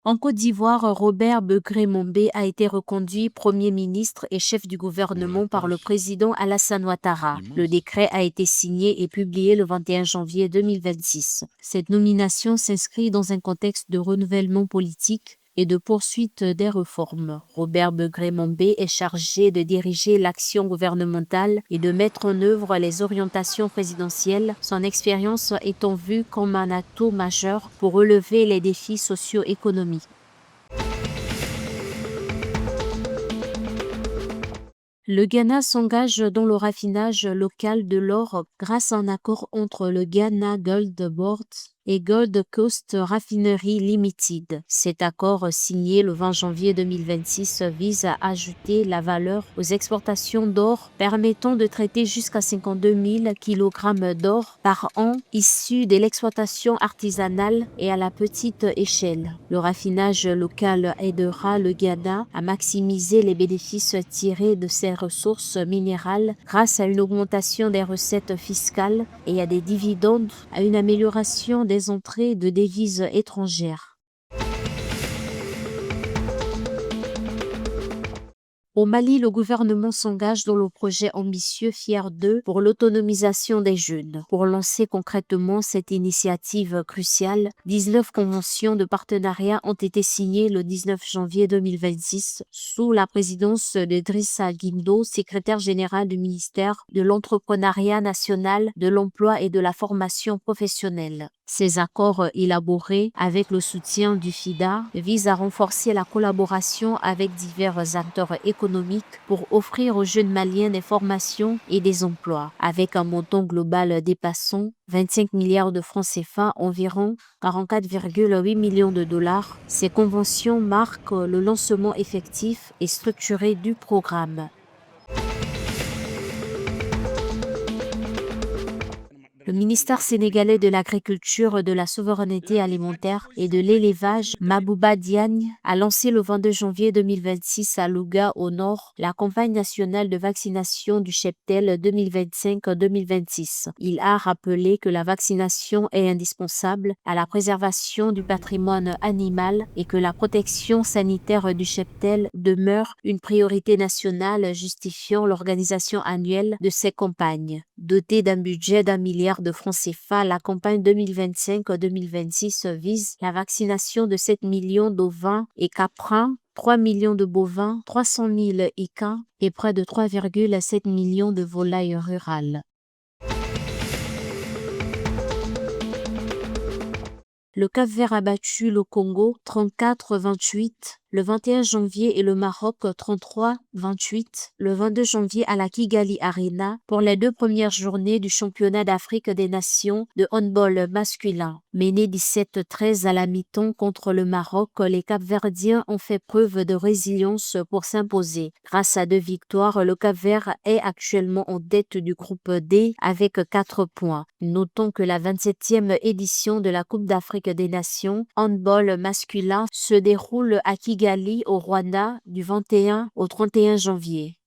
En Côte d'Ivoire, Robert Begré-Mombé a été reconduit Premier ministre et chef du gouvernement par le président Alassane Ouattara. Le décret a été signé et publié le 21 janvier 2026. Cette nomination s'inscrit dans un contexte de renouvellement politique et de poursuite des réformes. Robert Begré-Mombé est chargé de diriger l'action gouvernementale et de mettre en œuvre les orientations présidentielles, son expérience étant vue comme un atout majeur pour relever les défis socio-économiques. Le Ghana s'engage dans le raffinage local de l'or grâce à un accord entre le Ghana Gold Board et Gold Coast Refinery Limited. Cet accord signé le 20 janvier 2026 vise à ajouter la valeur aux exportations d'or, permettant de traiter jusqu'à 52 000 kg d'or par an issus de l'exploitation artisanale et à la petite échelle. Le raffinage local aidera le Ghana à maximiser les bénéfices tirés de ses ressources minérales grâce à une augmentation des recettes fiscales et à des dividendes, à une amélioration des entrées de devises étrangères. Au Mali, le gouvernement s'engage dans le projet ambitieux FIER 2 pour l'autonomisation des jeunes. Pour lancer concrètement cette initiative cruciale, 19 conventions de partenariat ont été signées le 19 janvier 2026 sous la présidence d'Idrissa Guindo, secrétaire général du ministère de l'Entrepreneuriat national, de l'Emploi et de la formation professionnelle. Ces accords élaborés avec le soutien du FIDA visent à renforcer la collaboration avec divers acteurs économiques pour offrir aux jeunes Maliens des formations et des emplois. Avec un montant global dépassant 25 milliards de francs CFA, environ 44,8 millions de dollars, ces conventions marquent le lancement effectif et structuré du programme. Le ministère sénégalais de l'Agriculture, de la Souveraineté alimentaire et de l'Élevage, Mabouba Diagne, a lancé le 22 janvier 2026 à Louga, au nord, la campagne nationale de vaccination du cheptel 2025-2026. Il a rappelé que la vaccination est indispensable à la préservation du patrimoine animal et que la protection sanitaire du cheptel demeure une priorité nationale justifiant l'organisation annuelle de ces campagnes. Dotée d'un budget d'1 milliard de francs CFA, la campagne 2025-2026 vise la vaccination de 7 millions d'ovins et caprins, 3 millions de bovins, 300 000 équins et près de 3,7 millions de volailles rurales. Le Cap-Vert a battu le Congo 34-28 le 21 janvier et le Maroc 33-28 le 22 janvier à la Kigali Arena pour les deux premières journées du championnat d'Afrique des Nations de handball masculin. Menés 17-13 à la mi-temps contre le Maroc, les Cap-Verdiens ont fait preuve de résilience pour s'imposer. Grâce à 2 victoires, le Cap-Vert est actuellement en tête du groupe D avec 4 points. Notons que la 27e édition de la Coupe d'Afrique des Nations handball masculin se déroule à Kigali au Rwanda du 21 au 31 janvier.